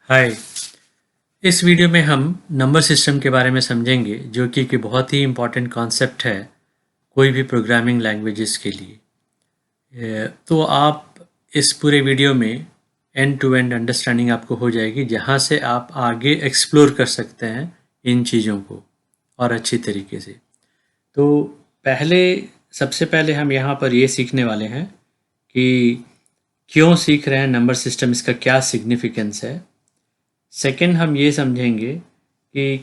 हाय। इस वीडियो में हम नंबर सिस्टम के बारे में समझेंगे जो कि बहुत ही इम्पॉर्टेंट कॉन्सेप्ट है कोई भी प्रोग्रामिंग लैंग्वेजेस के लिए। तो आप इस पूरे वीडियो में एंड टू एंड अंडरस्टैंडिंग आपको हो जाएगी, जहाँ से आप आगे एक्सप्लोर कर सकते हैं इन चीज़ों को और अच्छी तरीके से। तो पहले सबसे पहले हम यहाँ पर ये सीखने वाले हैं कि क्यों सीख रहे हैं नंबर सिस्टम, इसका क्या सिग्निफिकेंस है। सेकंड हम ये समझेंगे कि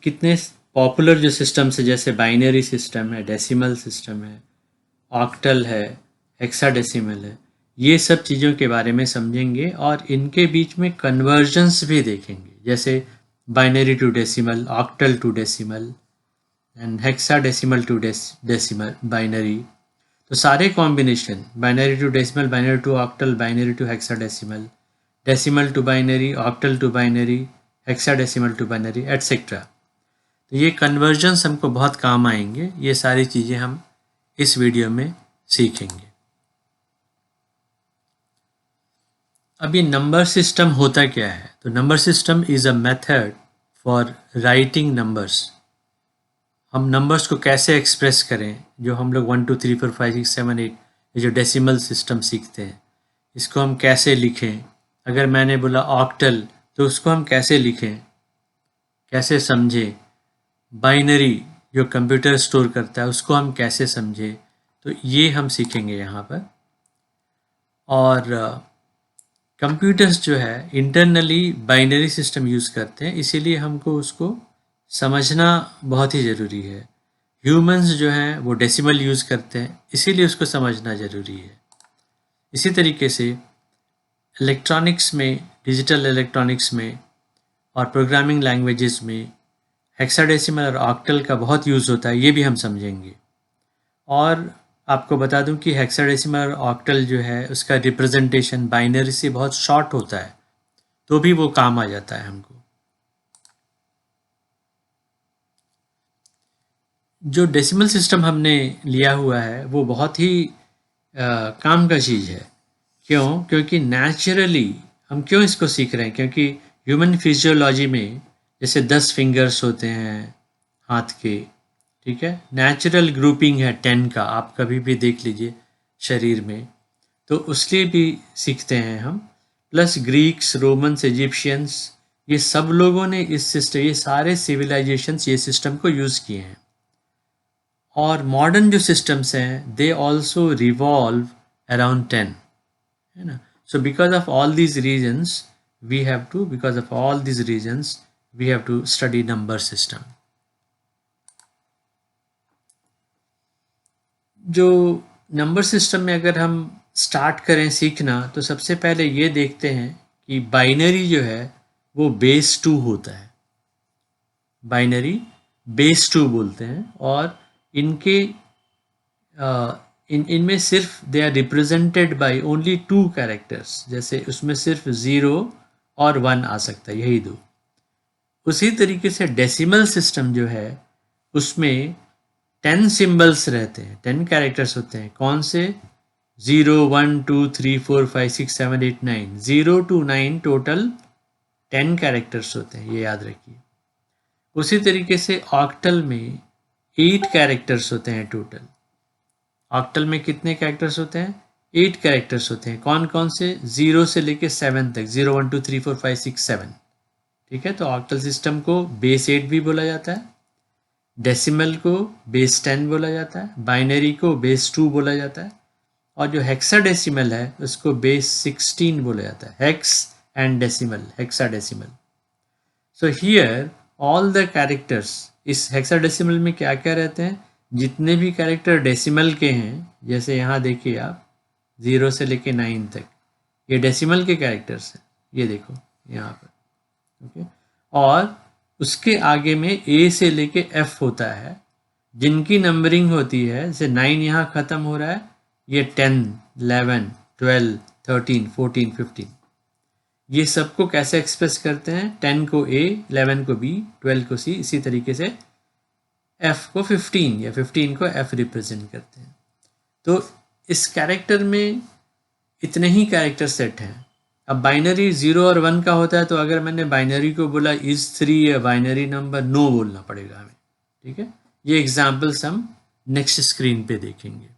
कितने पॉपुलर जो सिस्टम्स है, जैसे बाइनरी सिस्टम है, डेसिमल सिस्टम है, ऑक्टल है, हेक्साडेसिमल है, ये सब चीज़ों के बारे में समझेंगे और इनके बीच में कन्वर्जन्स भी देखेंगे, जैसे binary to decimal, octal to decimal and hexadecimal to decimal binary. तो सारे combination binary to decimal, binary to octal, binary to hexadecimal, decimal to binary, octal to binary, hexadecimal to binary etcetera. तो ये convergence हमको बहुत काम आएंगे। ये सारी चीज़ें हम इस वीडियो में सीखेंगे। अब ये नंबर सिस्टम होता क्या है? तो number system is a method for writing numbers. हम नंबर्स को कैसे एक्सप्रेस करें, जो हम लोग 1 2 3 4 5 6 7 8 ये जो डेसिमल सिस्टम सीखते हैं, इसको हम कैसे लिखें। अगर मैंने बोला ऑक्टल तो उसको हम कैसे लिखें, कैसे समझें। बाइनरी जो कंप्यूटर स्टोर करता है उसको हम कैसे समझें। तो ये हम सीखेंगे यहाँ पर। और कंप्यूटर्स जो है इंटरनली बाइनरी सिस्टम यूज़ करते हैं, इसीलिए हमको उसको समझना बहुत ही ज़रूरी है। ह्यूमंस जो हैं वो डेसिमल यूज़ करते हैं, इसीलिए उसको समझना ज़रूरी है। इसी तरीके से इलेक्ट्रॉनिक्स में, डिजिटल इलेक्ट्रॉनिक्स में और प्रोग्रामिंग लैंग्वेजेस में हेक्साडेसिमल और ऑक्टल का बहुत यूज़ होता है, ये भी हम समझेंगे। और आपको बता दूं कि हेक्साडेसिमल और ऑक्टल जो है उसका रिप्रेजेंटेशन बाइनरी से बहुत शॉर्ट होता है, तो भी वो काम आ जाता है हमको। जो डेसिमल सिस्टम हमने लिया हुआ है वो बहुत ही काम का चीज़ है। क्यों? क्योंकि नेचुरली हम क्यों इसको सीख रहे हैं, क्योंकि ह्यूमन फिजियोलॉजी में जैसे 10 फिंगर्स होते हैं हाथ के, ठीक है, नेचुरल ग्रुपिंग है 10 का, आप कभी भी देख लीजिए शरीर में, तो उसके भी सीखते हैं हम। प्लस ग्रीक्स, रोमन्स, इजिप्शियंस, ये सब लोगों ने इस सिस्टम, ये सारे सिविलाइजेशंस ये सिस्टम को यूज़ किए हैं। और मॉडर्न जो सिस्टम्स हैं दे ऑल्सो रिवॉल्व अराउंड 10, है ना। So because of all these reasons we have to study number system. जो नंबर सिस्टम में अगर हम स्टार्ट करें सीखना, तो सबसे पहले ये देखते हैं कि बाइनरी जो है वो बेस 2 होता है। बाइनरी बेस 2 बोलते हैं। और इनके इनमें सिर्फ they are represented by only 2 characters, जैसे उसमें सिर्फ 0 और 1 आ सकता है, यही दो। उसी तरीके से डेसिमल सिस्टम जो है उसमें 10 सिंबल्स रहते हैं, 10 कैरेक्टर्स होते हैं। कौन से? 0 1 2 3 4 5 6 7 8 9, 0 to 9 टोटल 10 कैरेक्टर्स होते हैं, ये याद रखिए। उसी तरीके से ऑक्टल में 8 कैरेक्टर्स होते हैं टोटल। ऑक्टल में कितने कैरेक्टर्स होते हैं? 8 कैरेक्टर्स होते हैं। कौन कौन से? 0 से लेके 7 तक, 0 1 2 3 4 5 6 7, ठीक है। तो ऑक्टल सिस्टम को बेस 8 भी बोला जाता है, डेसिमल को बेस 10 बोला जाता है, बाइनरी को बेस 2 बोला जाता है, और जो हेक्साडेसिमल है उसको बेस 16 बोला जाता है। Hex and decimal, hexadecimal. So here all the characters, इस हेक्साडेसिमल में क्या क्या रहते हैं? जितने भी कैरेक्टर डेसिमल के हैं, जैसे यहाँ देखिए आप 0 से लेके 9 तक, ये डेसिमल के कैरेक्टर्स हैं, ये देखो यहाँ पर, ओके। और उसके आगे में ए से लेके एफ होता है, जिनकी नंबरिंग होती है, जैसे 9 यहाँ ख़त्म हो रहा है, ये 10 11 12 13 14 15, ये सबको कैसे एक्सप्रेस करते हैं? 10 को ए, 11 को बी, 12 को सी, इसी तरीके से एफ को 15 या 15 को एफ रिप्रेजेंट करते हैं। तो इस कैरेक्टर में इतने ही कैरेक्टर सेट हैं। अब बाइनरी 0 और 1 का होता है, तो अगर मैंने बाइनरी को बोला is 3 a binary number, no बोलना पड़ेगा हमें, ठीक है। ये एग्जाम्पल्स हम नेक्स्ट स्क्रीन पे देखेंगे।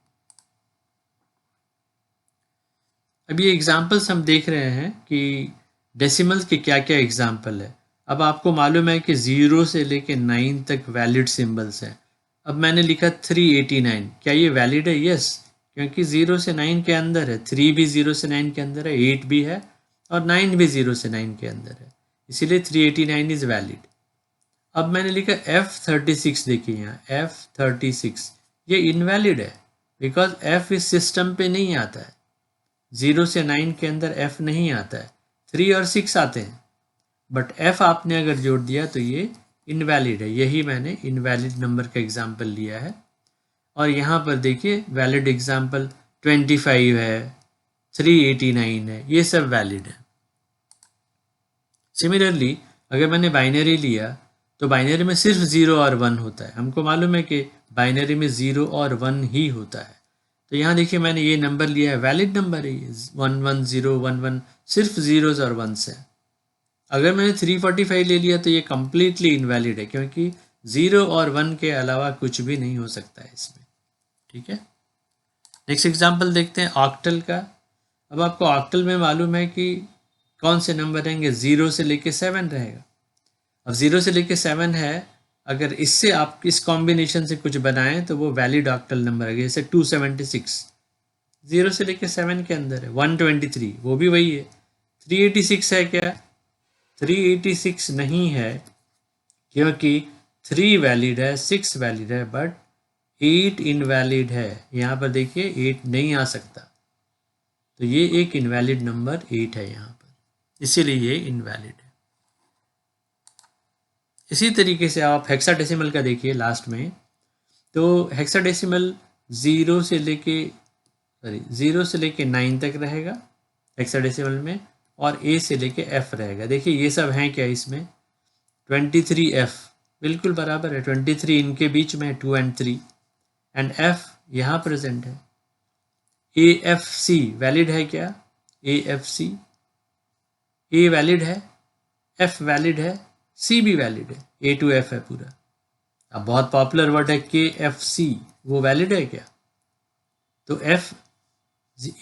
अब ये एग्जाम्पल्स हम देख रहे हैं कि डेसिमल्स के क्या क्या एग्जाम्पल है। अब आपको मालूम है कि 0 से लेके 9 तक वैलिड सिंबल्स हैं। अब मैंने लिखा 389, क्या ये वैलिड है? यस, क्योंकि 0 से 9 के अंदर है। 3 भी 0 से 9 के अंदर है, 8 भी है और 9 भी 0 से 9 के अंदर है, इसीलिए 389 इज वैलिड। अब मैंने लिखा F36, देखिए यहाँ F36, ये इनवैलिड है बिकॉज F इस सिस्टम पे नहीं आता है। 0 से 9 के अंदर F नहीं आता है, 3 और 6 आते हैं, बट F आपने अगर जोड़ दिया तो ये इनवैलिड है। यही मैंने इनवैलिड नंबर का एग्जाम्पल लिया है। और यहाँ पर देखिए वैलिड एग्जाम्पल 25 है, 389 है, ये सब वैलिड है। सिमिलरली अगर मैंने बाइनरी लिया तो बाइनरी में सिर्फ 0 और 1 होता है। हमको मालूम है कि बाइनरी में 0 और 1 ही होता है। तो यहाँ देखिए मैंने ये नंबर लिया है, वैलिड नंबर है ये 11011, सिर्फ जीरोज और वंस है। अगर मैंने 345 ले लिया तो ये कम्प्लीटली इनवैलिड है, क्योंकि 0 और 1 के अलावा कुछ भी नहीं हो सकता है इसमें, ठीक है। नेक्स्ट एग्जाम्पल देखते हैं ऑक्टल का। अब आपको ऑक्टल में मालूम है कि कौन से नंबर रहेंगे, 0 से लेके 7 रहेगा। अब 0 से लेके 7 है, अगर इससे आप इस कॉम्बिनेशन से कुछ बनाएं तो वो वैलिड ऑक्टल नंबर है। जैसे 276 0 से लेके 7 के अंदर है, 123 वो भी वही है। 386 है क्या? 386 नहीं है, क्योंकि 3 वैलिड है, 6 वैलिड है, बट 8 इनवैलिड है। यहाँ पर देखिए 8 नहीं आ सकता, तो ये एक इनवैलिड नंबर 8 है यहाँ पर, इसीलिए ये इनवैलिड है। इसी तरीके से आप हेक्साडेसिमल का देखिए लास्ट में, तो हेक्साडेसिमल 0 से लेके 9 तक रहेगा हेक्साडेसिमल में, और A से लेके F रहेगा। देखिए ये सब हैं क्या इसमें, 23F बिल्कुल बराबर है, 23 इनके बीच में है, 2 और 3, एंड F यहाँ प्रेजेंट है। AFC वैलिड है क्या? AFC, A वैलिड है, F वैलिड है, C भी वैलिड है, A to F है पूरा। अब बहुत पॉपुलर वर्ड है KFC, वो वैलिड है क्या? तो F,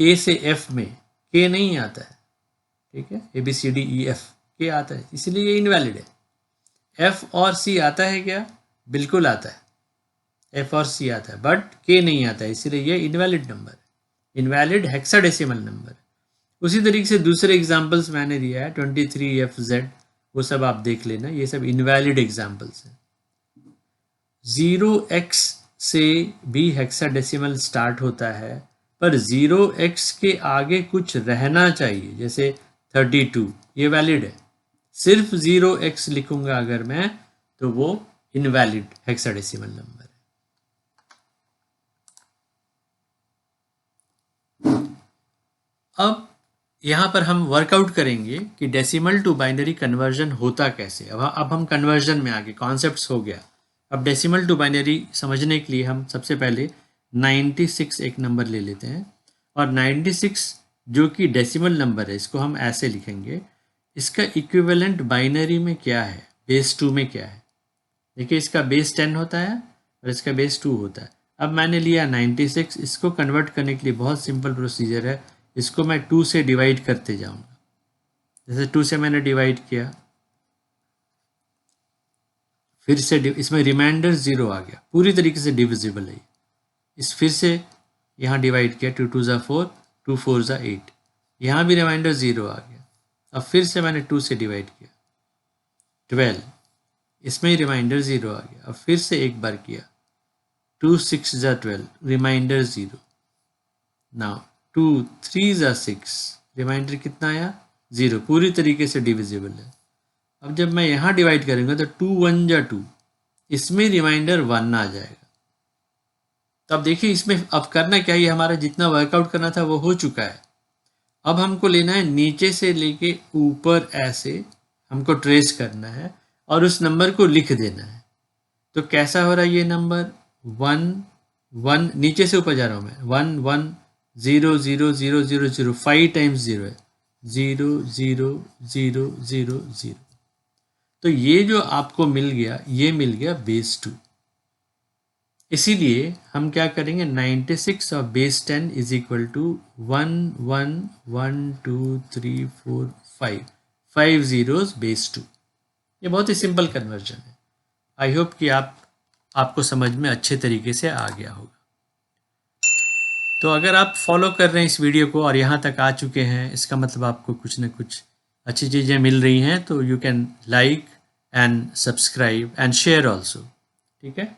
A से F में K नहीं आता है, ठीक है, ABCDEF K आता है, इसलिए ये इनवैलिड है। F और C आता है क्या? बिल्कुल आता है, F और C आता है, बट K नहीं आता है, इसलिए ये इनवैलिड नंबर है, इनवैलिड हेक्साडेसिमल नंबर। उसी तरीके से दूसरे एग्जाम्पल्स मैंने दिया है 23FZ, वो सब आप देख लेना, ये सब इनवैलिड एग्जाम्पल्स हैं। 0x से भी हेक्साडेसिमल स्टार्ट होता है, पर 0x के आगे कुछ रहना चाहिए, जैसे 32, ये वैलिड है। सिर्फ 0x लिखूंगा अगर मैं, तो वो इनवैलिड हेक्साडेसिमल नंबर है। अब यहाँ पर हम वर्कआउट करेंगे कि डेसिमल टू बाइनरी कन्वर्जन होता कैसे। अब हम कन्वर्जन में आगे, कॉन्सेप्ट्स हो गया। अब डेसिमल टू बाइनरी समझने के लिए हम सबसे पहले 96 एक नंबर ले लेते हैं, और 96 जो कि डेसिमल नंबर है, इसको हम ऐसे लिखेंगे, इसका इक्विवेलेंट बाइनरी में क्या है, बेस 2 में क्या है। देखिए इसका बेस 10 होता है और इसका बेस 2 होता है। अब मैंने लिया 96, इसको कन्वर्ट करने के लिए बहुत सिंपल प्रोसीजर है, इसको मैं 2 से डिवाइड करते जाऊंगा। जैसे 2 से मैंने डिवाइड किया, फिर से इसमें रिमाइंडर 0 आ गया, पूरी तरीके से डिविजिबल है। इस फिर से यहाँ डिवाइड किया, 2 2 4, 2 4 8, यहाँ भी रिमाइंडर 0 आ गया। अब फिर से मैंने 2 से डिवाइड किया, 12, इसमें ही रिमाइंडर 0 आ गया। अब फिर से एक बार किया, 2 6 12, रिमाइंडर 0। नाउ 2 3 6, रिमाइंडर कितना आया, 0, पूरी तरीके से डिविजिबल है। अब जब मैं यहाँ डिवाइड करूँगा तो 2 1 2, इसमें रिमाइंडर 1 आ जाएगा। तो अब देखिए इसमें अब करना क्या है, हमारा जितना वर्कआउट करना था वो हो चुका है। अब हमको लेना है नीचे से लेके ऊपर, ऐसे हमको ट्रेस करना है और उस नंबर को लिख देना है। तो कैसा हो रहा है ये नंबर, 1 1, नीचे से ऊपर जा रहा हूँ मैं, 1 1 0 0 0 0 0, 5 टाइम्स 0 है, 0 0 0 0 0। तो ये जो आपको मिल गया, ये मिल गया बेस 2। इसीलिए हम क्या करेंगे, 96 और base 10 is equal to 1 1 1 2 3 4 5, 5 zeros base 2। ये बहुत ही सिंपल कन्वर्जन है। आई होप कि आपको समझ में अच्छे तरीके से आ गया होगा। तो अगर आप फॉलो कर रहे हैं इस वीडियो को और यहाँ तक आ चुके हैं, इसका मतलब आपको कुछ ना कुछ अच्छी चीज़ें मिल रही हैं। तो you can like and subscribe and share also. ठीक है,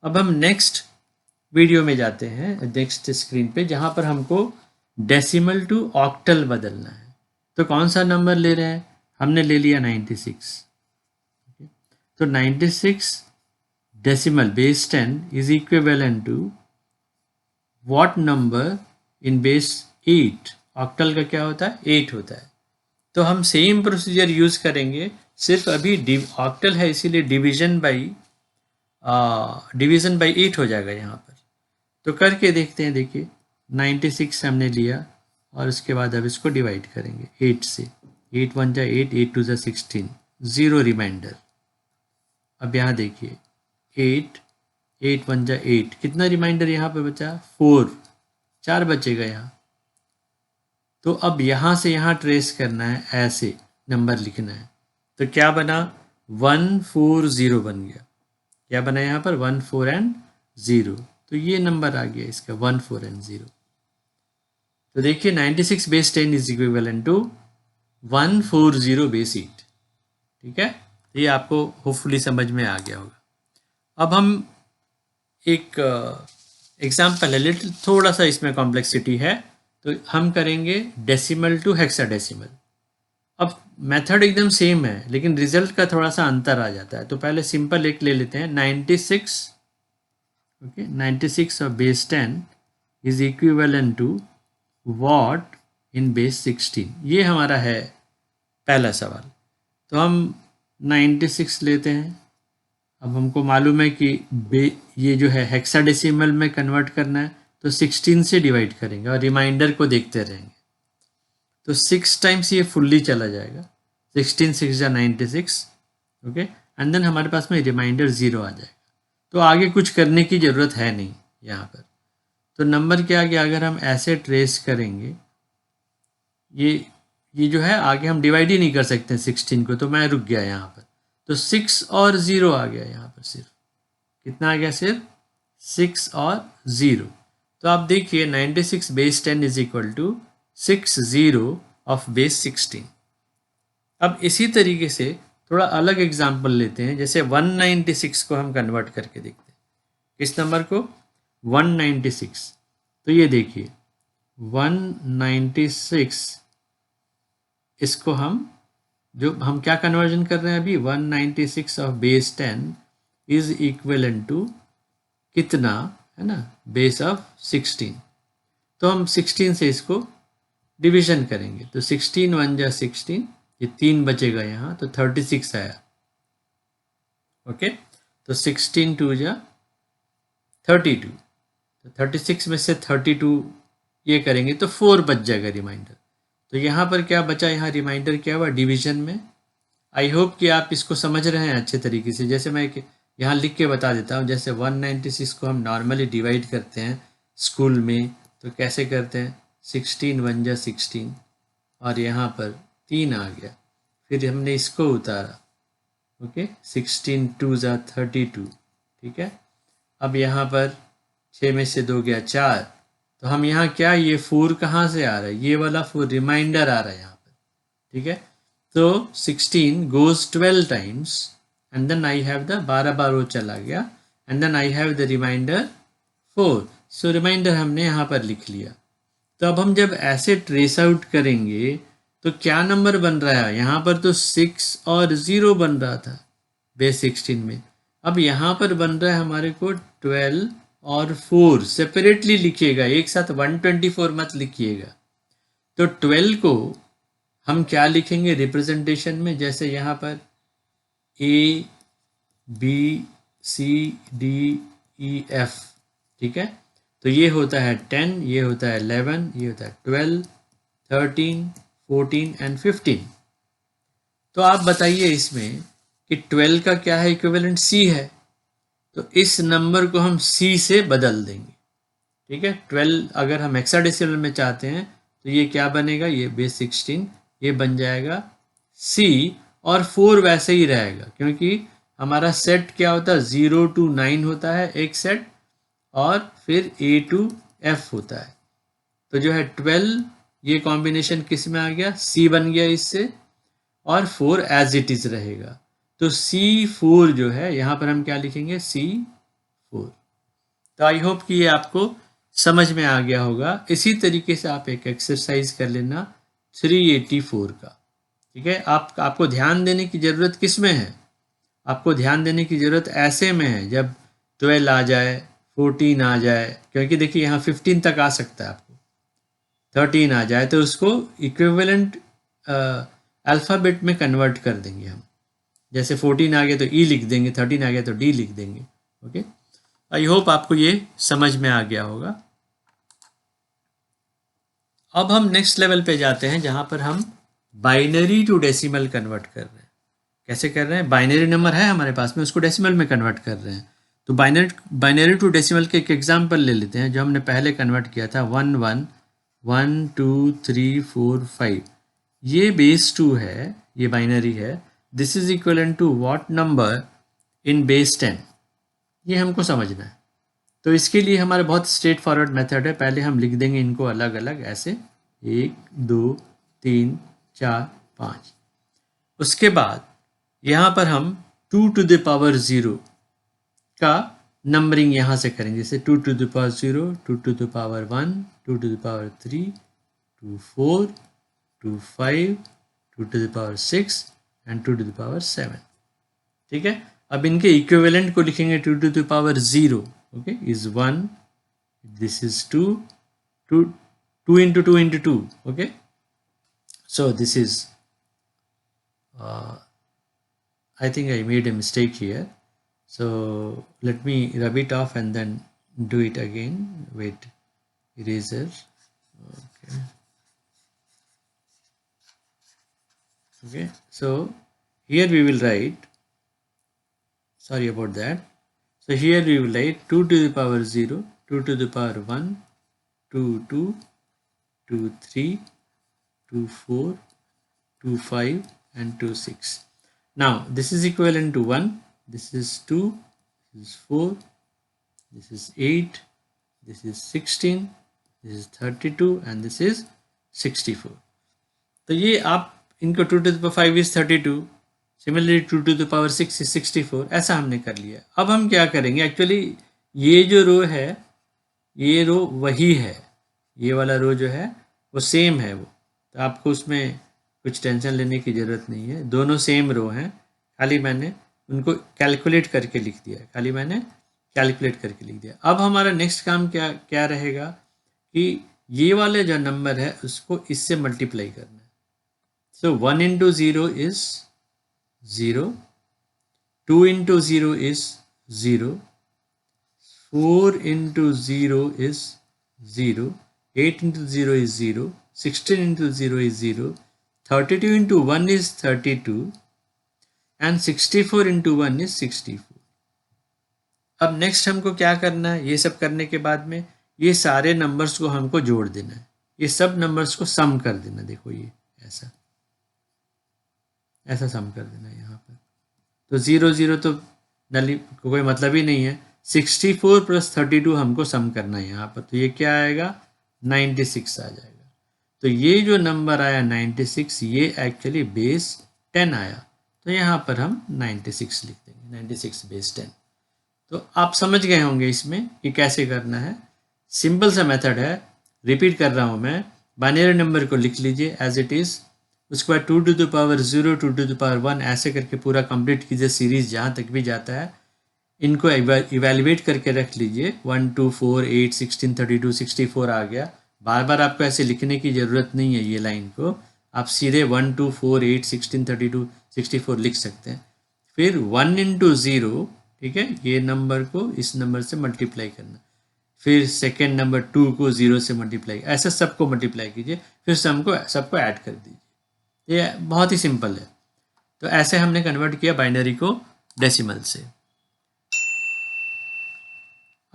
अब हम नेक्स्ट वीडियो में जाते हैं, नेक्स्ट स्क्रीन पे, जहाँ पर हमको डेसिमल टू ऑक्टल बदलना है। तो कौन सा नंबर ले रहे हैं, हमने ले लिया 96। तो 96 decimal base 10 is equivalent to what number in base 8। Octal का क्या होता है, 8 होता है। तो हम सेम प्रोसीजर यूज करेंगे, सिर्फ अभी ऑक्टल है इसीलिए डिवीजन बाई 8 हो जाएगा यहाँ पर। तो करके देखते हैं। देखिए 96 हमने लिया और उसके बाद अब इसको डिवाइड करेंगे 8 से। 8 1 जा 8, 8 2 जा 16, 0 रिमाइंडर। अब यहाँ देखिए 8 8 1 जा 8, कितना रिमाइंडर यहाँ पे बचा, 4, 4 बचेगा यहाँ। तो अब यहाँ से यहाँ ट्रेस करना है, ऐसे नंबर लिखना है। तो क्या बना, 140 बन गया। क्या बना यहाँ पर, 1 4 एंड 0। तो ये नंबर आ गया इसका, 1 4 एंड 0। तो देखिए 96 base 10 is equivalent to 140 base 8। ठीक है, ये आपको होपफुली समझ में आ गया होगा। अब हम एक एग्जाम्पल है, लिटिल थोड़ा सा इसमें कॉम्प्लेक्सिटी है, तो हम करेंगे डेसिमल टू हेक्साडेसिमल। अब मेथड एकदम सेम है लेकिन रिजल्ट का थोड़ा सा अंतर आ जाता है। तो पहले सिंपल एक ले लेते हैं, 96। ओके, 96 और base 10 is equivalent to what in base 16। ये हमारा है पहला सवाल। तो हम 96 लेते हैं। अब हमको मालूम है कि ये जो है हेक्साडेसिमल में कन्वर्ट करना है, तो 16 से डिवाइड करेंगे और रिमाइंडर को देखते रहेंगे। तो 6 टाइम्स ये फुल्ली चला जाएगा, 16 6 जा 96। ओके, एंड देन हमारे पास में रिमाइंडर 0 आ जाएगा। तो आगे कुछ करने की ज़रूरत है नहीं यहाँ पर। तो नंबर क्या आ गया, अगर हम ऐसे ट्रेस करेंगे, ये जो है आगे हम डिवाइड ही नहीं कर सकते 16 को, तो मैं रुक गया यहाँ पर। तो 6 और 0 आ गया यहाँ पर, सिर्फ कितना आ गया, सिर्फ 6 और 0। तो आप देखिए 96 base 10 is equal to 60 of base 16। अब इसी तरीके से थोड़ा अलग एग्जाम्पल लेते हैं, जैसे 196 को हम कन्वर्ट करके देखते हैं। किस नंबर को, 196। तो ये देखिए 196, इसको हम क्या कन्वर्जन कर रहे हैं अभी, 196 of base 10 is equivalent to कितना, है ना, बेस ऑफ 16। तो हम 16 से इसको डिवीजन करेंगे। तो 16 1 जा 16, ये 3 बचेगा यहाँ, तो 36 आया। ओके, तो 16 2 जा 32, तो 36 में से 32 ये करेंगे तो 4 बच जाएगा रिमाइंडर। तो यहाँ पर क्या बचा, यहाँ रिमाइंडर क्या हुआ, डिवीजन में। आई होप कि आप इसको समझ रहे हैं अच्छे तरीके से। जैसे मैं यहाँ लिख के बता देता हूँ, जैसे 196 को हम नॉर्मली डिवाइड करते हैं स्कूल में, तो कैसे करते हैं, 16 1 जा 16 और यहाँ पर 3 आ गया, फिर हमने इसको उतारा। ओके, 16 2 जा 32। ठीक है, अब यहाँ पर 6 में से 2 गया 4, तो हम यहाँ क्या, ये 4 कहाँ से आ रहा है, ये वाला 4 रिमाइंडर आ रहा है यहाँ पर। ठीक है, तो 16 goes 12 times and then I have the 12 बार वो चला गया and then I have the remainder 4। So remainder हमने यहाँ पर लिख लिया। तो अब हम जब ऐसे ट्रेस आउट करेंगे तो क्या नंबर बन रहा है, यहाँ पर तो 6 और 0 बन रहा था बेस 16 में। अब यहाँ पर बन रहा है हमारे को 12 और 4। सेपरेटली लिखिएगा, एक साथ 124 मत लिखिएगा। तो 12 को हम क्या लिखेंगे रिप्रेजेंटेशन में, जैसे यहाँ पर A B C D E F। ठीक है, तो ये होता है 10, ये होता है 11, ये होता है 12 13 14 एंड 15। तो आप बताइए इसमें कि 12 का क्या है, इक्विवेलेंट C है, तो इस नंबर को हम C से बदल देंगे। ठीक है, 12 अगर हम हेक्साडेसिमल में चाहते हैं तो ये क्या बनेगा, ये बेस 16, ये बन जाएगा C, और 4 वैसे ही रहेगा क्योंकि हमारा सेट क्या होता है, 0 to 9 होता है एक सेट, और फिर A to F होता है। तो जो है 12, ये कॉम्बिनेशन किस में आ गया, C बन गया इससे, और 4 एज इट इज रहेगा। तो C4 जो है यहाँ पर हम क्या लिखेंगे, C4। तो आई होप कि ये आपको समझ में आ गया होगा। इसी तरीके से आप एक एक्सरसाइज कर लेना 384 का। ठीक है, आपको ध्यान देने की ज़रूरत किस में है, आपको ध्यान देने की ज़रूरत ऐसे में है जब 12 आ जाए, 14 आ जाए, क्योंकि देखिए यहाँ 15 तक आ सकता है, आपको 13 आ जाए तो उसको इक्विवेलेंट अल्फ़ाबेट में कन्वर्ट कर देंगे हम। जैसे 14 आ गया तो E लिख देंगे, 13 आ गया तो D लिख देंगे। ओके, आई होप आपको ये समझ में आ गया होगा। अब हम नेक्स्ट लेवल पे जाते हैं जहाँ पर हम बाइनरी टू डेसिमल कन्वर्ट कर रहे हैं। कैसे कर रहे हैं, बाइनरी नंबर है हमारे पास में, उसको डेसिमल में कन्वर्ट कर रहे हैं। तो बाइनरी टू डेसिमल के एक एग्जाम्पल ले लेते हैं जो हमने पहले कन्वर्ट किया था, 1 1 1 2 3 4 5। ये बेस 2 है, ये बाइनरी है। This is equivalent to what number in base 10, ये हमको समझना है। तो इसके लिए हमारा बहुत स्ट्रेट फॉरवर्ड मेथड है। पहले हम लिख देंगे इनको अलग अलग ऐसे, 1 2 3 4 5। उसके बाद यहाँ पर हम 2 to the power 0 का नंबरिंग यहाँ से करेंगे, जैसे 2 to the power 0, 2 to the power 1, 2 to the power 3, 2 4, 2 5, 2 to the power 6 and 2 to the power 7। ठीक है, अब इनके इक्विवेलेंट को लिखेंगे 2 to the power 0, okay, is 1, this is 2, 2 into 2 into 2, okay, so this is I think I made a mistake here, so let me rub it off and then do it again. Wait, eraser, okay, so here we will write, sorry about that, so here we will write 2 to the power 0, 2 to the power 1, 2 2, 2 3, 2 4, 2 5 and 2 6. Now this is equivalent to 1, this is 2, this is 4, this is 8, this is 16, this is 32 and this is 64। तो ये आप इनको 2 to the power 5 is 32, similarly 2 to the power 6 is 64, ऐसा हमने कर लिया। अब हम क्या करेंगे, एक्चुअली ये जो रो है, ये रो वही है, ये वाला रो जो है वो सेम है वो, तो आपको उसमें कुछ टेंशन लेने की ज़रूरत नहीं है, दोनों सेम रो हैं, खाली मैंने उनको कैलकुलेट करके लिख दिया है, खाली मैंने कैलकुलेट करके लिख दिया। अब हमारा नेक्स्ट काम क्या रहेगा कि ये वाले जो नंबर है उसको इससे मल्टीप्लाई करना है। सो 1 into 0 is 0, 2 into 0 is 0, 4 into 0 is 0, 8 into 0 is 0, 16 into 0 is 0, 32 into 1 is 32 and 64 into 1 is 64। अब नेक्स्ट हमको क्या करना है, ये सब करने के बाद में ये सारे नंबर्स को हमको जोड़ देना है, ये सब नंबर्स को सम कर देना। देखो ये ऐसा सम कर देना है यहाँ पर, तो 0 0 तो नली कोई मतलब ही नहीं है, 64 प्लस 32 हमको सम करना है यहाँ पर, तो ये क्या आएगा, 96 आ जाएगा। तो ये जो नंबर आया 96, ये एक्चुअली बेस 10 आया, तो यहाँ पर हम 96 लिख देंगे, 96 बेस 10। तो आप समझ गए होंगे इसमें कि कैसे करना है, सिंपल सा मेथड है, रिपीट कर रहा हूँ मैं। बाइनरी नंबर को लिख लीजिए एज इट इज़, उसके बाद 2 to the power 0, 2 to the power 1 ऐसे करके पूरा कंप्लीट कीजिए, सीरीज जहाँ तक भी जाता है इनको इवेल्युएट करके रख लीजिए। 1 2 4 8 16 32 64 आ गया। बार बार आपको ऐसे लिखने की ज़रूरत नहीं है, ये लाइन को आप सीधे 1 2 4 8 16 32 64 लिख सकते हैं। फिर 1 into 0, ठीक है, ये नंबर को इस नंबर से मल्टीप्लाई करना, फिर सेकेंड नंबर 2 को 0 से मल्टीप्लाई, ऐसे सबको मल्टीप्लाई कीजिए, फिर सबको ऐड कर दीजिए। ये बहुत ही सिंपल है। तो ऐसे हमने कन्वर्ट किया बाइनरी को डेसिमल से।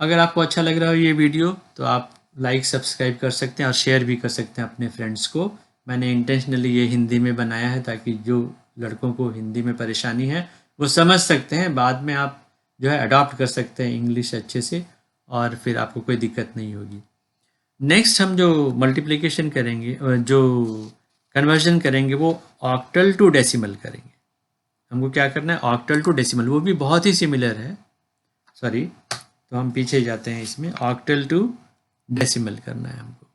अगर आपको अच्छा लग रहा हो ये वीडियो तो आप लाइक सब्सक्राइब कर सकते हैं और शेयर भी कर सकते हैं अपने फ्रेंड्स को। मैंने इंटेंशनली ये हिंदी में बनाया है ताकि जो लड़कों को हिंदी में परेशानी है वो समझ सकते हैं, बाद में आप जो है अडॉप्ट कर सकते हैं इंग्लिश अच्छे से और फिर आपको कोई दिक्कत नहीं होगी। नेक्स्ट हम जो मल्टीप्लिकेशन करेंगे, जो कन्वर्जन करेंगे वो ऑक्टल टू डेसिमल करेंगे। हमको क्या करना है, ऑक्टल टू डेसिमल, वो भी बहुत ही सिमिलर है। सॉरी, तो हम पीछे जाते हैं, इसमें ऑक्टल टू डेसिमल करना है हमको।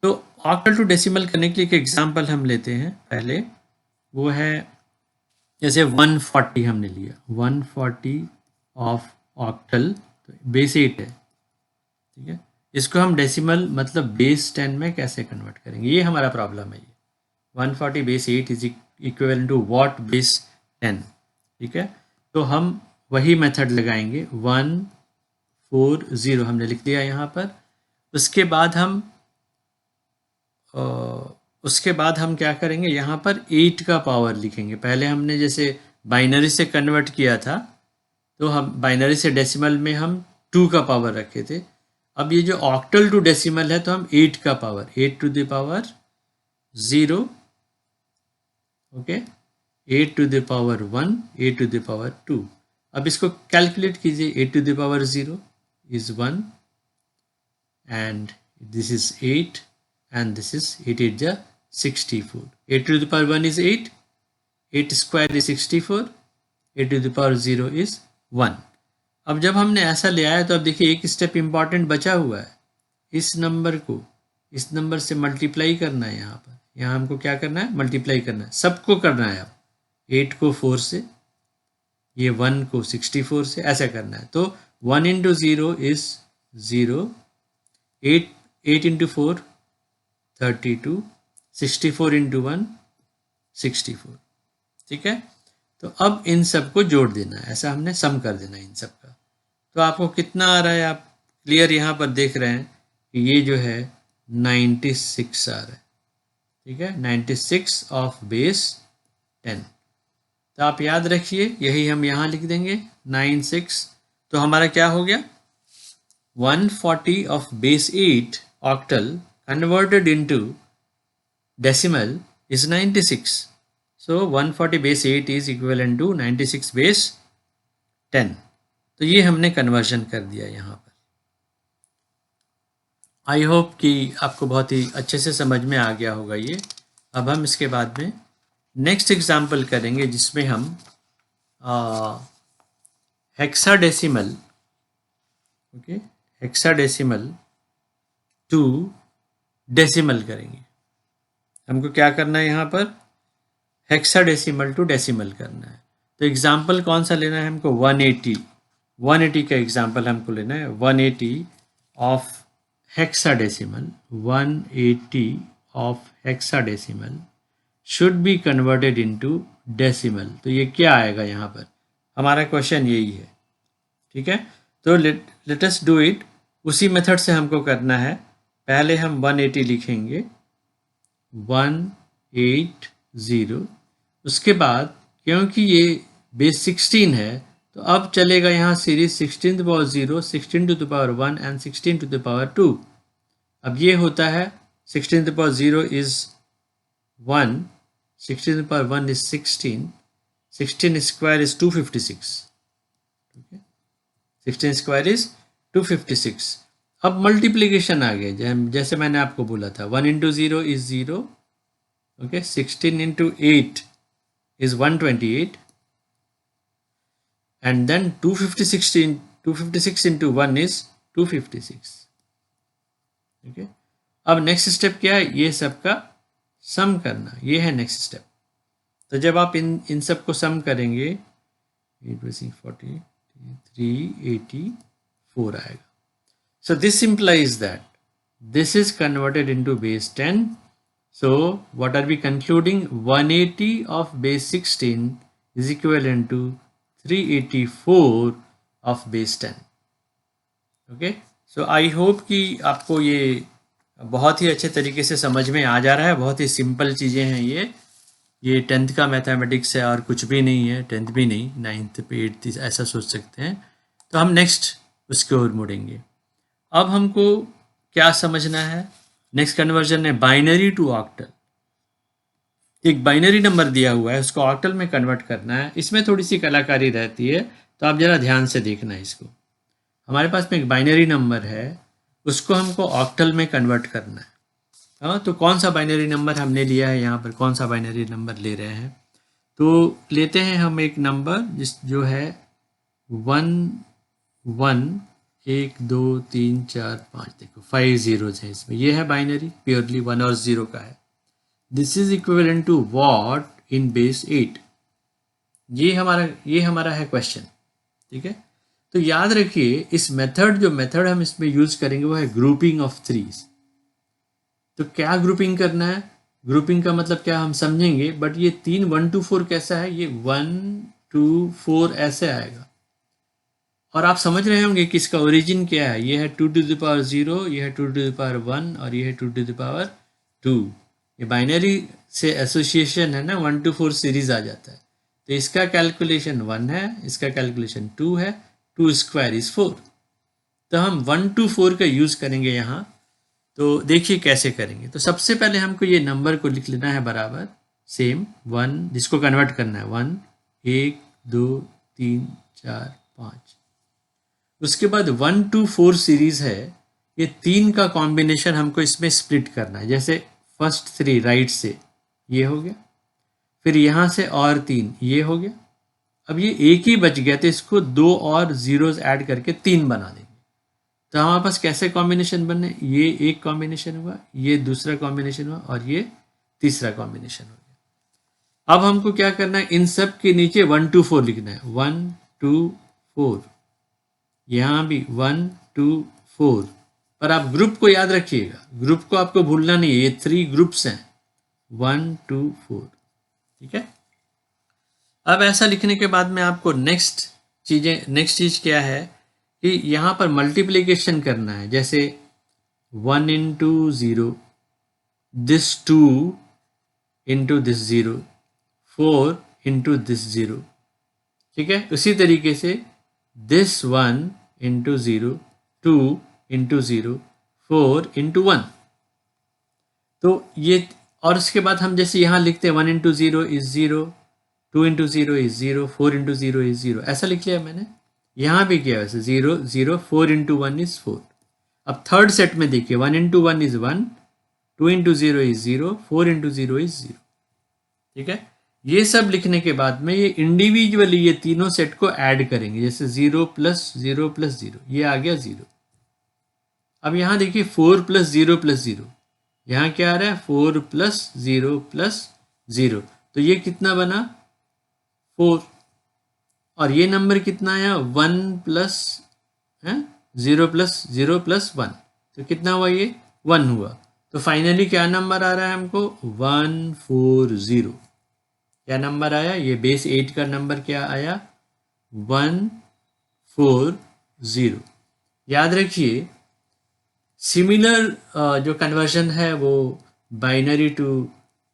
तो ऑक्टल टू डेसिमल करने के लिए एक एग्जांपल हम लेते हैं पहले, वो है जैसे 140 हमने लिया, 140 ऑफ ऑक्टल, तो बेस 8 है, ठीक है। इसको हम डेसिमल मतलब बेस 10 में कैसे कन्वर्ट करेंगे, ये हमारा प्रॉब्लम है। ये 140 base 8 is equal to what, base 10, ठीक है। तो हम वही मेथड लगाएंगे, 140 हमने लिख दिया यहाँ पर। उसके बाद हम क्या करेंगे, यहाँ पर 8 का पावर लिखेंगे। पहले हमने जैसे बाइनरी से कन्वर्ट किया था तो हम बाइनरी से डेसिमल में हम 2 का पावर रखे थे। अब ये जो ऑक्टल टू डेसिमल है तो हम 8 का power, 8 to the power 0, okay, 8 to the power 1, 8 to the power 2। अब इसको कैलकुलेट कीजिए, 8 to the power 0 is 1 and this is 8 and this is 8 8 ja 64, 8 to the power 1 is 8, 8 square is 64, 8 to the power 0 is 1। अब जब हमने ऐसा ले आया तो अब देखिए एक स्टेप इंपॉर्टेंट बचा हुआ है, इस नंबर को इस नंबर से मल्टीप्लाई करना है। यहाँ पर यहाँ हमको क्या करना है, मल्टीप्लाई करना है, सबको करना है। अब 8 को 4 से, ये 1 को 64 से, ऐसा करना है। तो 1 into 0 is 0, 8 into 4 32, 64 into 1 64, ठीक है। तो अब इन सब को जोड़ देना है, ऐसा हमने सम कर देना है इन सब का। तो आपको कितना आ रहा है, आप क्लियर यहाँ पर देख रहे हैं कि ये जो है 96 आ रहा है, ठीक है, 96 ऑफ बेस 10। तो आप याद रखिए, यही हम यहाँ लिख देंगे 96। तो हमारा क्या हो गया, 140 of base 8 octal converted into decimal is 96। So 140 base 8 is equivalent to 96 base 10। तो ये हमने कन्वर्जन कर दिया यहाँ पर। आई होप कि आपको बहुत ही अच्छे से समझ में आ गया होगा ये। अब हम इसके बाद में नेक्स्ट एग्जाम्पल करेंगे जिसमें हम hexadecimal, okay, hexadecimal to decimal करेंगे। हमको क्या करना है, यहाँ पर हेक्साडेसिमल टू डेसिमल करना है। तो एग्जाम्पल कौन सा लेना है हमको, 180 का एग्जाम्पल हमको लेना है। 180 of hexadecimal, 180 of hexadecimal should be converted into decimal. तो ये क्या आएगा, यहाँ पर हमारा क्वेश्चन यही है, ठीक है। तो लेट अस डू इट। उसी मेथड से हमको करना है। पहले हम 180 लिखेंगे, 180। उसके बाद क्योंकि ये बेस 16 है तो अब चलेगा यहाँ series 16 to the power 0, 16 to the power 1 and 16 to the power 2। अब ये होता है 16 to the power 0 is 1, 16 to the power 1 is 16, 16 square is 256, okay? 16 square is 256। अब मल्टीप्लिकेशन आ गया, जैसे मैंने आपको बोला था, 1 into 0 is 0, okay? 16 into 8 is 128 and then 256 into 1 is 256, okay? अब नेक्स्ट स्टेप क्या है, ये सबका सम करना, ये है नेक्स्ट स्टेप। तो जब आप इन सब को सम करेंगे 8 384 आएगा। So this implies that this is converted into base 10। So what are we concluding, 180 of base 16 is equivalent to 384 of base 10, okay. So I hope कि आपको ये बहुत ही अच्छे तरीके से समझ में आ जा रहा है। बहुत ही सिंपल चीज़ें हैं ये 10th का मैथमेटिक्स है और कुछ भी नहीं है, 10th भी नहीं, 9th पे 8th ऐसा सोच सकते हैं। तो हम नेक्स्ट उसकी ओर मुड़ेंगे। अब हमको क्या समझना है, नेक्स्ट कन्वर्जन है बाइनरी टू ऑक्टल। एक बाइनरी नंबर दिया हुआ है, उसको ऑक्टल में कन्वर्ट करना है। इसमें थोड़ी सी कलाकारी रहती है, तो आप ज़रा ध्यान से देखना है इसको। हमारे पास में एक बाइनरी नंबर है, उसको हमको ऑक्टल में कन्वर्ट करना है। हाँ, तो कौन सा बाइनरी नंबर हमने लिया है यहाँ पर, कौन सा बाइनरी नंबर ले रहे हैं? तो लेते हैं हम एक नंबर जो है 1 1 1 2 3 4 5, देखो 5 zeros है इसमें। ये है बाइनरी, प्योरली 1 और 0 का है। This is equivalent to what in base 8। ये हमारा है क्वेश्चन, ठीक है। तो याद रखिए इस जो मेथड हम इसमें यूज करेंगे वो है ग्रुपिंग ऑफ थ्रीज। तो क्या ग्रुपिंग करना है, ग्रुपिंग का मतलब क्या हम समझेंगे, बट ये 3 1 2 4 कैसा है, ये 1 2 4 ऐसे आएगा। और आप समझ रहे होंगे कि इसका ओरिजिन क्या है। ये है 2 to the power 0, ये है 2 to the power 1 और ये है 2 to the power 2। ये बाइनरी से एसोसिएशन है ना, 1 to 4 सीरीज आ जाता है। तो इसका कैलकुलेशन 1 है, इसका कैलकुलेशन 2 है, 2 स्क्वायर इज 4। तो हम 1 to 4 का यूज़ करेंगे यहाँ। तो देखिए कैसे करेंगे। तो सबसे पहले हमको ये नंबर को लिख लेना है बराबर सेम 1, जिसको कन्वर्ट करना है 1 1 2 3 4 5। उसके बाद 1 to 4 सीरीज है, ये 3 का कॉम्बिनेशन हमको इसमें स्प्लिट करना है। जैसे फर्स्ट 3 राइट से ये हो गया, फिर यहाँ से और 3 ये हो गया। अब ये एक ही बच गया, तो इसको 2 और जीरोस ऐड करके 3 बना देंगे। तो हमारे पास कैसे कॉम्बिनेशन बने, ये एक कॉम्बिनेशन हुआ, ये दूसरा कॉम्बिनेशन हुआ और ये तीसरा कॉम्बिनेशन हो गया। अब हमको क्या करना है, इन सब के नीचे 1 to 4 लिखना है। 1 2 4, यहाँ भी 1 2 4। पर आप ग्रुप को याद रखिएगा, ग्रुप को आपको भूलना नहीं है। ये 3 ग्रुप्स हैं, 1 2 4, ठीक है। अब ऐसा लिखने के बाद में आपको नेक्स्ट चीज क्या है कि यहाँ पर मल्टीप्लिकेशन करना है। जैसे 1 into 0, this 2 into this 0, 4 into this 0, ठीक है। उसी तरीके से दिस 1 into 0, 2 into 0, 4 into 1। तो ये, और उसके बाद हम जैसे यहाँ लिखते हैं 1 into 0 is 0, 2 into 0 is 0, 4 into 0 is 0, ऐसा लिख लिया मैंने। यहाँ भी किया वैसे 0 0, 4 into 1 is 4। अब थर्ड सेट में देखिए 1 into 1 is 1, 2 into 0 is 0, 4 into 0 is 0, ठीक है। ये सब लिखने के बाद में ये इंडिविजुअली ये तीनों सेट को ऐड करेंगे। जैसे 0 + 0 + 0, ये आ गया 0। अब यहाँ देखिए 4 + 0 + 0, यहाँ क्या आ रहा है 4 + 0 + 0, तो ये कितना बना 4। और ये नंबर कितना आया 1 + 0 + 0 + 1, तो कितना हुआ ये 1 हुआ। तो फाइनली क्या नंबर आ रहा है हमको 140। क्या नंबर आया, ये बेस 8 का नंबर क्या आया 140। याद रखिए सिमिलर जो कन्वर्जन है वो बाइनरी टू,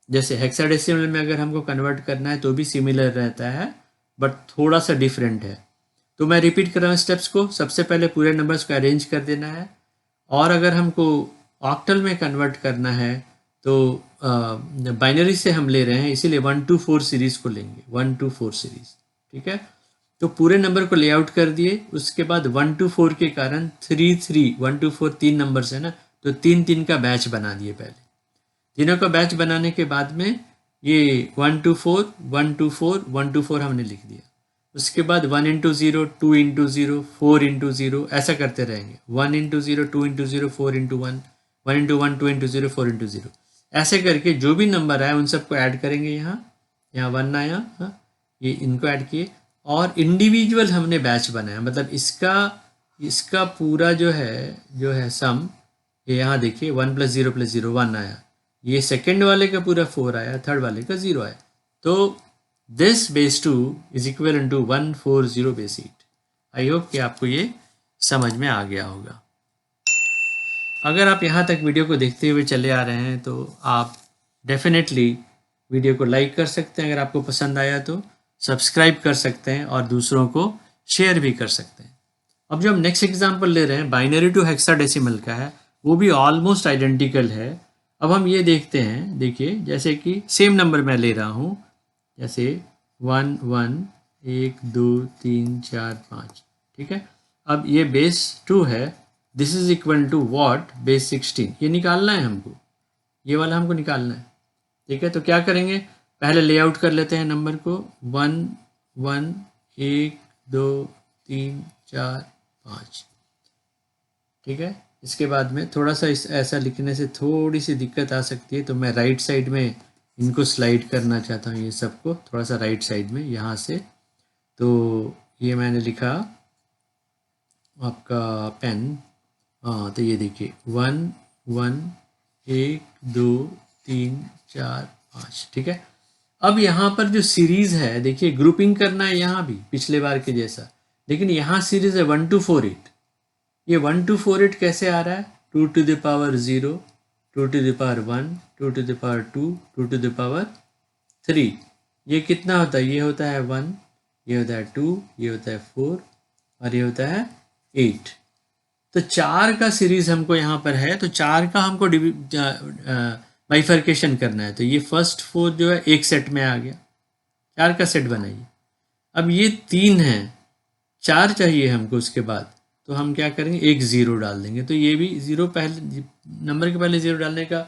जैसे हेक्साडेसिमल में अगर हमको कन्वर्ट करना है तो भी सिमिलर रहता है, बट थोड़ा सा डिफरेंट है। तो मैं रिपीट कर रहा हूँ स्टेप्स को। सबसे पहले पूरे नंबर्स को अरेंज कर देना है, और अगर हमको ऑक्टल में कन्वर्ट करना है तो बाइनरी से हम ले रहे हैं, इसीलिए 1 to 4 सीरीज को लेंगे, 1 to 4 सीरीज, ठीक है। तो पूरे नंबर को लेआउट कर दिए। उसके बाद 1 to 4 के कारण 3 3, 1 to 4 3 नंबर्स है ना, तो 3 3 का बैच बना दिए। पहले तीनों का बैच बनाने के बाद में ये 1 to 4 1 to 4 1 to 4 हमने लिख दिया। उसके बाद 1 into 0 2 into 0 4 into 0 ऐसा करते रहेंगे। 1 into 0 2 into 0 4 into 1, 1 into 1 2 into 0 4 into 0, ऐसे करके जो भी नंबर आए उन सबको ऐड करेंगे। यहाँ 1 आया, हाँ, ये इनको ऐड किए, और इंडिविजुअल हमने बैच बनाया। मतलब इसका पूरा जो है सम, ये यहाँ देखिए 1 + 0 + 0 1 आया, ये सेकेंड वाले का पूरा 4 आया, थर्ड वाले का 0 आया। तो this base 2 is equal to 140 base 8। I hope कि आपको ये समझ में आ गया होगा। अगर आप यहाँ तक वीडियो को देखते हुए चले आ रहे हैं तो आप डेफिनेटली वीडियो को लाइक कर सकते हैं, अगर आपको पसंद आया तो सब्सक्राइब कर सकते हैं और दूसरों को शेयर भी कर सकते हैं। अब जो हम नेक्स्ट एग्जांपल ले रहे हैं बाइनरी टू हेक्साडेसिमल का है, वो भी ऑलमोस्ट आइडेंटिकल है। अब हम ये देखते हैं, देखिए जैसे कि सेम नंबर मैं ले रहा हूँ, जैसे 1 1 1 2 3 4 5, ठीक है। अब ये बेस 2 है, this is equal to what, base 16, ये निकालना है हमको, ये वाला हमको निकालना है, ठीक है। तो क्या करेंगे, पहले लेआउट कर लेते हैं नंबर को, 1 1 1 2 3 4 5, ठीक है। इसके बाद में थोड़ा सा ऐसा लिखने से थोड़ी सी दिक्कत आ सकती है, तो मैं राइट साइड में इनको स्लाइड करना चाहता हूँ, ये सबको थोड़ा सा राइट साइड में यहाँ से। तो ये मैंने लिखा आपका पेन, हाँ, तो ये देखिए 1 1 1 2 3 4 5, ठीक है। अब यहाँ पर जो सीरीज है, देखिए ग्रुपिंग करना है यहाँ भी पिछले बार के जैसा, लेकिन यहाँ सीरीज है 1 to 4 8। ये 1 to 4 8 कैसे आ रहा है, 2 to the power 0, 2 to the power 1, 2 to the power 2, 2 to the power 3। ये कितना होता है, ये होता है 1, ये होता है 2, ये होता है 4 और ये होता है 8। तो 4 का सीरीज हमको यहाँ पर है, तो 4 का हमको बाइफर्केशन करना है। तो ये फर्स्ट 4 जो है एक सेट में आ गया, 4 का सेट बनाइए। अब ये 3 है, 4 चाहिए हमको उसके बाद, तो हम क्या करेंगे, एक ज़ीरो डाल देंगे। तो ये भी ज़ीरो, पहले नंबर के पहले ज़ीरो डालने का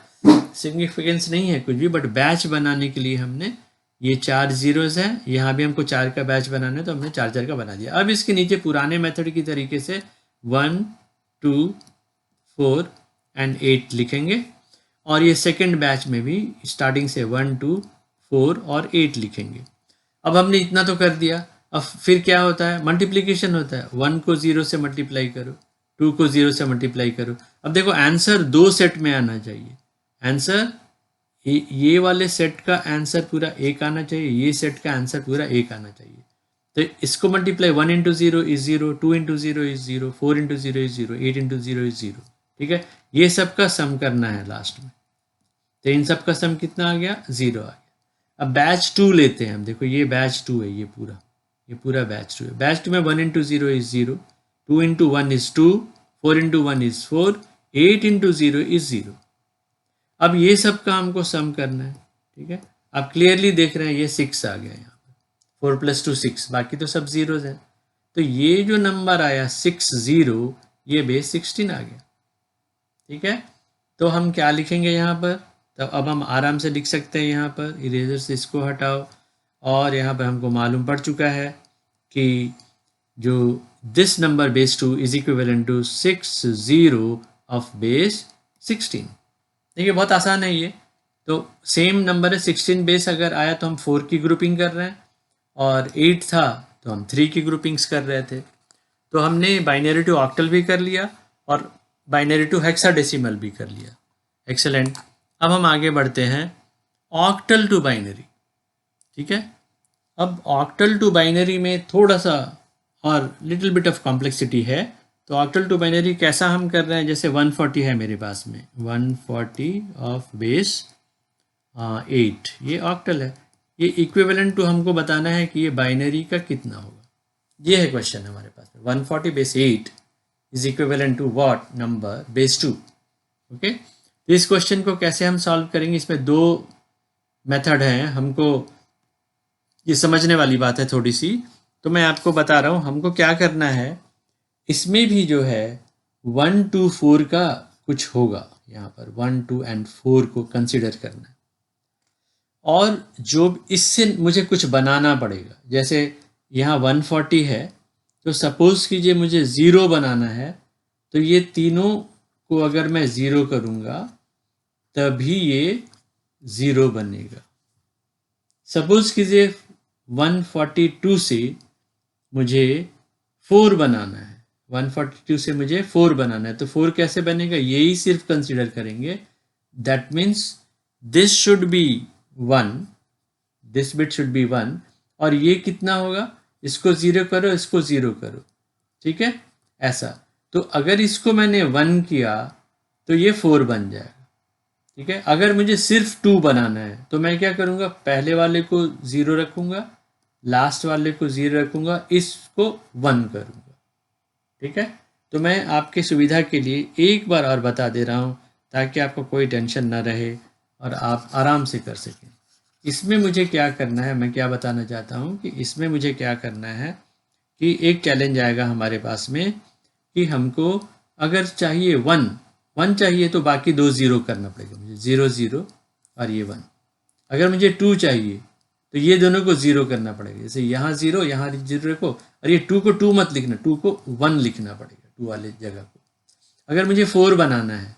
सिग्निफिकेंस नहीं है कुछ भी, बट बैच बनाने के लिए हमने ये 4 ज़ीरोज़ है, यहाँ भी हमको 4 का बैच बनाना है, तो हमने 4 4 का बना दिया। अब इसके नीचे पुराने मेथड की तरीके से 1 2 4 एंड 8 लिखेंगे, और ये सेकेंड बैच में भी स्टार्टिंग से 1 2 4 और 8 लिखेंगे। अब हमने इतना तो कर दिया, अब फिर क्या होता है, मल्टीप्लिकेशन होता है, 1 को 0 से मल्टीप्लाई करो, 2 को 0 से मल्टीप्लाई करो। अब देखो आंसर 2 सेट में आना चाहिए, आंसर ये वाले सेट का आंसर पूरा 1 आना चाहिए, ये सेट का आंसर पूरा 1 आना चाहिए। तो इसको multiply 1 into 0 is 0, 2 into 0 is 0, 4 into 0 is 0, 8 into 0 is 0, ठीक है। ये सब का सम करना है लास्ट में, तो इन सब का सम कितना आ गया, 0 आ गया। अब बैच 2 लेते हैं हम, देखो ये बैच 2 है, ये पूरा बैच 2 है। बैच 2 में 1 into 0 is 0, 2 into 1 is 2, 4 into 1 is 4, 8 into 0 is 0। अब ये सब का हमको सम करना है, ठीक है। आप क्लियरली देख रहे हैं ये 6 आ गया यहाँ पर, 4 + 2 6, बाकी तो सब जीरोज हैं। तो ये जो नंबर आया 6 0, ये बेस 16 आ गया, ठीक है। तो हम क्या लिखेंगे यहाँ पर, तो अब हम आराम से लिख सकते हैं यहाँ पर, इरेजर से इसको हटाओ, और यहाँ पर हमको मालूम पड़ चुका है कि जो this number base 2 is equivalent to 6 0 of base 16। देखिए बहुत आसान है ये, तो सेम नंबर है 16 बेस, अगर आया तो हम 4 की ग्रुपिंग कर रहे हैं, और 8 था तो हम 3 की ग्रुपिंग्स कर रहे थे। तो हमने बाइनरी टू ऑक्टल भी कर लिया और बाइनरी टू हेक्साडेसिमल भी कर लिया, एक्सेलेंट। अब हम आगे बढ़ते हैं ऑक्टल टू बाइनरी, ठीक है। अब ऑक्टल टू बाइनरी में थोड़ा सा और लिटिल बिट ऑफ कॉम्प्लेक्सिटी है। तो ऑक्टल टू बाइनरी कैसा हम कर रहे हैं, जैसे 140 है मेरे पास में, 140 ऑफ बेस 8, ये ऑक्टल है। ये इक्विवेलेंट टू हमको बताना है कि ये बाइनरी का कितना होगा, ये है क्वेश्चन हमारे पास में। 140 base 8 is equivalent to what number base 2, okay. इस क्वेश्चन को कैसे हम सॉल्व करेंगे, इसमें 2 मेथड हैं, हमको ये समझने वाली बात है थोड़ी सी, तो मैं आपको बता रहा हूँ हमको क्या करना है। इसमें भी जो है 1 to 4 का कुछ होगा, यहाँ पर 1 2 and 4 को कंसिडर करना है, और जो इससे मुझे कुछ बनाना पड़ेगा। जैसे यहाँ 140 है, तो सपोज कीजिए मुझे 0 बनाना है, तो ये तीनों को अगर मैं 0 करूँगा तभी ये 0 बनेगा। सपोज कीजिए 142 से मुझे 4 बनाना है, 142 से मुझे 4 बनाना है, तो 4 कैसे बनेगा, यही सिर्फ कंसिडर करेंगे। That means this should be 1, this bit should be 1, और ये कितना होगा, इसको 0 करो, इसको 0 करो, ठीक है, ऐसा। तो अगर इसको मैंने 1 किया तो ये 4 बन जाएगा। ठीक है, अगर मुझे सिर्फ 2 बनाना है तो मैं क्या करूँगा, पहले वाले को 0 रखूँगा, लास्ट वाले को 0 रखूँगा, इसको 1 करूँगा। ठीक है, तो मैं आपके सुविधा के लिए एक बार और बता दे रहा हूँ ताकि आपको कोई टेंशन ना रहे और आप आराम से कर सकें। इसमें मुझे क्या करना है, मैं क्या बताना चाहता हूँ कि इसमें मुझे क्या करना है कि एक चैलेंज आएगा हमारे पास में कि हमको अगर चाहिए 1 चाहिए तो बाकी 2 ज़ीरो करना पड़ेगा मुझे, 0 0 और ये 1। अगर मुझे 2 चाहिए तो ये दोनों को 0 करना पड़ेगा, जैसे यहाँ 0 यहाँ 0 रखो, और ये 2 को 2 मत लिखना, 2 को 1 लिखना पड़ेगा 2 वाले जगह को। अगर मुझे 4 बनाना है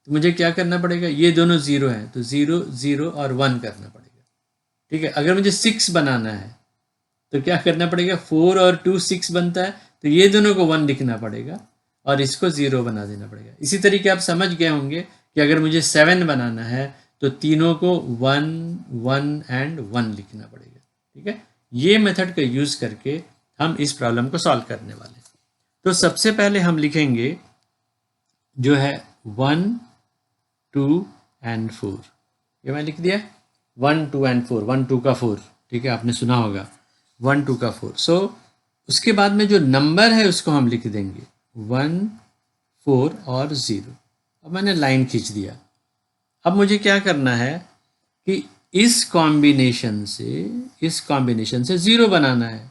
तो मुझे क्या करना पड़ेगा, ये दोनों 0 हैं तो 0 0 और 1 करना पड़ेगा। ठीक है, अगर मुझे 6 बनाना है तो क्या करना पड़ेगा, 4 और 2 6 बनता है तो ये दोनों को 1 लिखना पड़ेगा और इसको 0 बना देना पड़ेगा। इसी तरीके आप समझ गए होंगे कि अगर मुझे 7 बनाना है तो तीनों को 1 1 एंड 1 लिखना पड़ेगा। ठीक है, ये मेथड का यूज़ करके हम इस प्रॉब्लम को सॉल्व करने वाले हैं। तो सबसे पहले हम लिखेंगे जो है 1 2 एंड 4। ये मैं लिख दिया 1 2 एंड 4, 1 2 का 4। ठीक है, आपने सुना होगा 1 2 का 4। सो उसके बाद में जो नंबर है उसको हम लिख देंगे 1 4 और 0। अब मैंने लाइन खींच दिया। अब मुझे क्या करना है कि इस कॉम्बिनेशन से 0 बनाना है।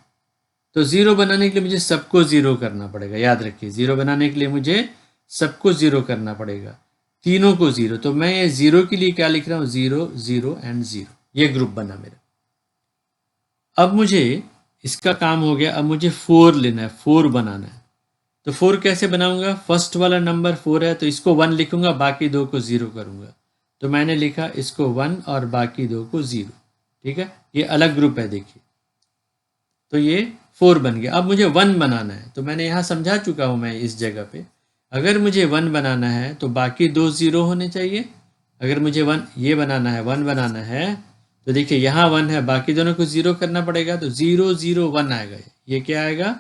तो 0 बनाने के लिए मुझे सबको 0 करना पड़ेगा, याद रखिए 0 बनाने के लिए मुझे सबको 0 करना पड़ेगा, तीनों को 0। तो मैं ये 0 के लिए क्या लिख रहा हूँ, 0 0 एंड 0, ये ग्रुप बना मेरा। अब मुझे इसका काम हो गया, अब मुझे 4 लेना है, 4 बनाना है। तो 4 कैसे बनाऊंगा, फर्स्ट वाला नंबर 4 है तो इसको 1 लिखूंगा, बाकी 2 को 0 करूंगा। तो मैंने लिखा इसको 1 और बाकी 2 को 0। ठीक है, ये अलग ग्रुप है देखिए। तो ये 4 बन गया। अब मुझे 1 बनाना है तो मैंने यहाँ समझा चुका हूँ मैं इस जगह पे, अगर मुझे 1 बनाना है तो बाकी 2 0 होने चाहिए। अगर मुझे 1 ये बनाना है, 1 बनाना है तो देखिए यहाँ 1 है, बाकी दोनों को 0 करना पड़ेगा, तो 0 0 1 आएगा। ये क्या आएगा,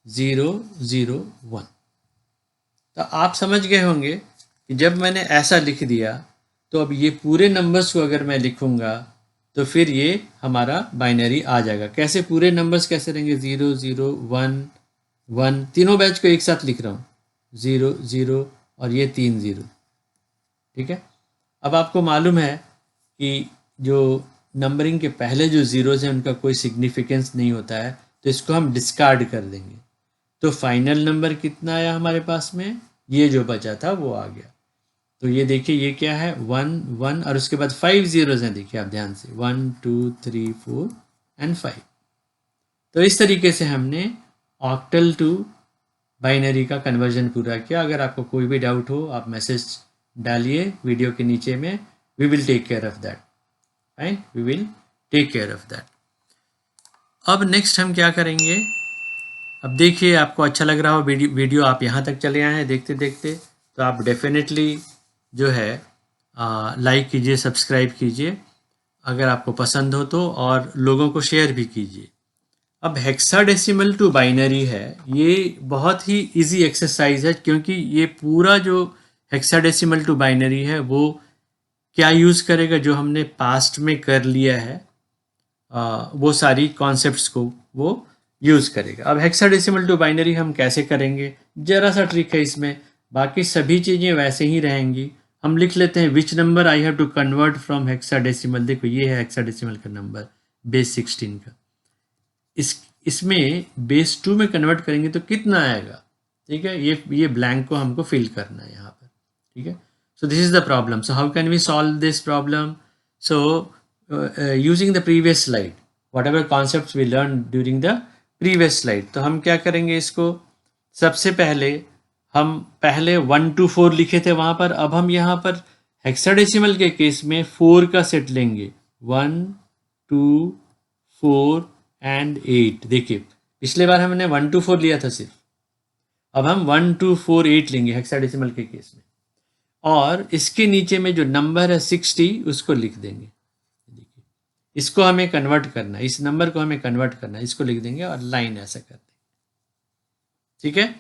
0 0 1। तो आप समझ गए होंगे कि जब मैंने ऐसा लिख दिया तो अब ये पूरे नंबर्स को अगर मैं लिखूंगा तो फिर ये हमारा बाइनरी आ जाएगा। कैसे पूरे नंबर्स कैसे रहेंगे, 0 0 1 1, तीनों बैच को एक साथ लिख रहा हूँ, 0 0 और ये 3 0। ठीक है, अब आपको मालूम है कि जो नंबरिंग के पहले जो ज़ीरोज़ हैं उनका कोई सिग्निफिकेंस नहीं होता है, तो इसको हम डिस्कार्ड कर देंगे। तो फाइनल नंबर कितना आया हमारे पास में, ये जो बचा था वो आ गया। तो ये देखिए ये क्या है, 1 1 और उसके बाद 5 ज़ीरोज़ हैं, देखिए आप ध्यान से 1 2 3 4 एंड 5। तो इस तरीके से हमने ऑक्टल टू बाइनरी का कन्वर्जन पूरा किया। अगर आपको कोई भी डाउट हो आप मैसेज डालिए वीडियो के नीचे में, we will take care of that. Fine, we will take care of that. अब नेक्स्ट हम क्या करेंगे, अब देखिए आपको अच्छा लग रहा हो वीडियो आप यहाँ तक चले आए हैं देखते देखते, तो आप डेफिनेटली जो है लाइक कीजिए, सब्सक्राइब कीजिए अगर आपको पसंद हो तो, और लोगों को शेयर भी कीजिए। अब हेक्साडेसिमल टू बाइनरी है, ये बहुत ही इजी एक्सरसाइज है, क्योंकि ये पूरा जो हेक्साडेसिमल टू बाइनरी है वो क्या यूज़ करेगा, जो हमने पास्ट में कर लिया है वो सारी कॉन्सेप्ट्स को वो यूज़ करेगा। अब हेक्साडेसिमल टू बाइनरी हम कैसे करेंगे, ज़रा सा ट्रिक है इसमें, बाकी सभी चीज़ें वैसे ही रहेंगी। हम लिख लेते हैं which number I have to convert from hexadecimal. देखो ये है हेक्साडेसिमल का नंबर बेस 16 का, इसमें बेस 2 में कन्वर्ट करेंगे तो कितना आएगा। ठीक है, ये ब्लैंक को हमको फिल करना है यहाँ पर। ठीक है, so this is the problem. So how can we solve this problem? So using the previous slide, whatever concepts we learned during the previous slide, तो हम क्या करेंगे इसको, सबसे पहले हम पहले 1 to 4 लिखे थे वहाँ पर, अब हम यहाँ पर हेक्साडेसिमल के केस में 4 का सेट लेंगे, 1 2 4 एंड 8। देखिए पिछले बार हमने 1 to 4 लिया था सिर्फ, अब हम 1 2 4 8 लेंगे हेक्साडेसिमल के केस में, और इसके नीचे में जो नंबर है 60 उसको लिख देंगे। देखिए इसको हमें कन्वर्ट करना है, इस नंबर को हमें कन्वर्ट करना है, इसको लिख देंगे और लाइन ऐसा कर देंगे। ठीक है,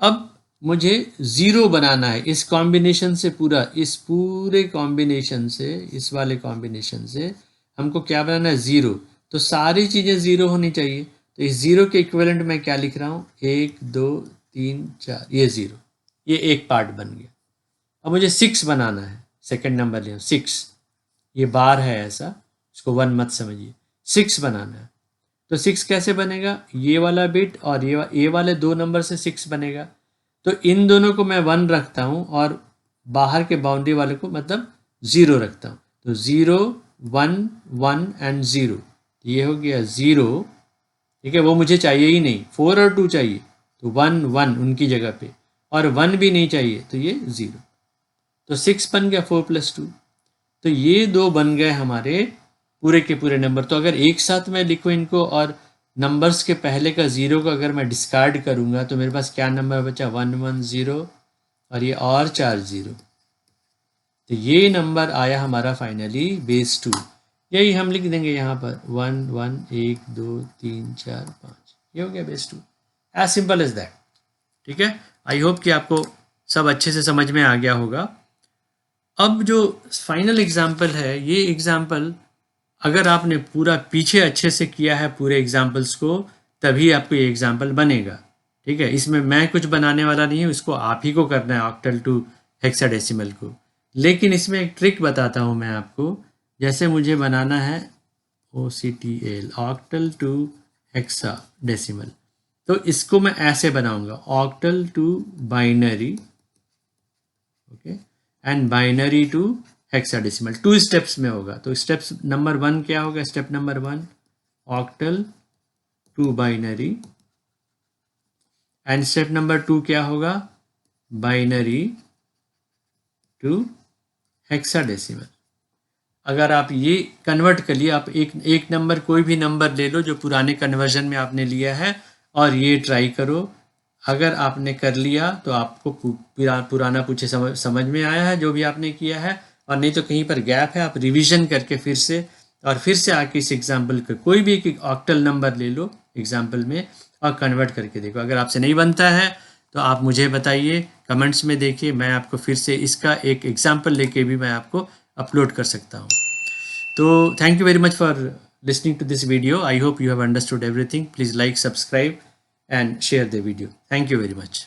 अब मुझे 0 बनाना है इस कॉम्बिनेशन से, इस पूरे कॉम्बिनेशन से, इस वाले कॉम्बिनेशन से हमको क्या बनाना है 0। तो सारी चीज़ें 0 होनी चाहिए। तो इस 0 के इक्विवेलेंट मैं क्या लिख रहा हूँ, 1 2 3 4, ये 0, ये एक पार्ट बन गया। अब मुझे 6 बनाना है, सेकंड नंबर ले 6, ये बार है ऐसा, इसको 1 मत समझिए, 6 बनाना है। तो 6 कैसे बनेगा, ये वाला बिट और ये वाले 2 नंबर से 6 बनेगा। तो इन दोनों को मैं 1 रखता हूँ और बाहर के बाउंड्री वाले को मतलब 0 रखता हूँ। तो 0 1 1 एंड 0, ये हो गया 0। ठीक है, वो मुझे चाहिए ही नहीं, 4 और 2 चाहिए, तो 1 1 उनकी जगह पे, और 1 भी नहीं चाहिए तो ये 0। तो 6 बन गया 4 + 2। तो ये 2 बन गए हमारे पूरे के पूरे नंबर। तो अगर एक साथ मैं लिखूँ इनको और नंबर्स के पहले का 0 को अगर मैं डिस्कार्ड करूँगा तो मेरे पास क्या नंबर बचा, 1 1 0 और ये और 4 0। तो ये नंबर आया हमारा फाइनली बेस 2। यही हम लिख देंगे यहाँ पर 1 1 1 2 3 4 5, ये हो गया base 2। As simple as that. ठीक है, आई होप कि आपको सब अच्छे से समझ में आ गया होगा। अब जो फाइनल एग्जाम्पल है, ये एग्जाम्पल अगर आपने पूरा पीछे अच्छे से किया है पूरे एग्जाम्पल्स को, तभी आपको ये एग्जाम्पल बनेगा। ठीक है, इसमें मैं कुछ बनाने वाला नहीं हूँ, इसको आप ही को करना है ऑक्टल टू हेक्साडेसिमल को। लेकिन इसमें एक ट्रिक बताता हूँ मैं आपको। जैसे मुझे बनाना है OCTL, ऑक्टल टू हेक्साडेसिमल, तो इसको मैं ऐसे बनाऊंगा, octal to binary, okay, and binary to hexadecimal. 2 steps में होगा। तो स्टेप्स नंबर 1 क्या होगा, step number 1 octal to binary, and step number 2 क्या होगा, बाइनरी टू हेक्साडेसिमल। अगर आप ये कन्वर्ट कर लिए, आप एक नंबर कोई भी नंबर ले लो जो पुराने कन्वर्जन में आपने लिया है और ये ट्राई करो। अगर आपने कर लिया तो आपको पुराना पूछे समझ में आया है जो भी आपने किया है, और नहीं तो कहीं पर गैप है, आप रिवीजन करके फिर से आके इस एग्जाम्पल का कोई भी एक ऑक्टल नंबर ले लो एग्जाम्पल में और कन्वर्ट करके देखो। अगर आपसे नहीं बनता है तो आप मुझे बताइए, कमेंट्स में देखिए, मैं आपको फिर से इसका एक एग्जाम्पल लेके भी मैं आपको अपलोड कर सकता हूँ। तो thank you very much for listening to this video. I hope you have understood everything. Please like, subscribe and share the video. Thank you very much.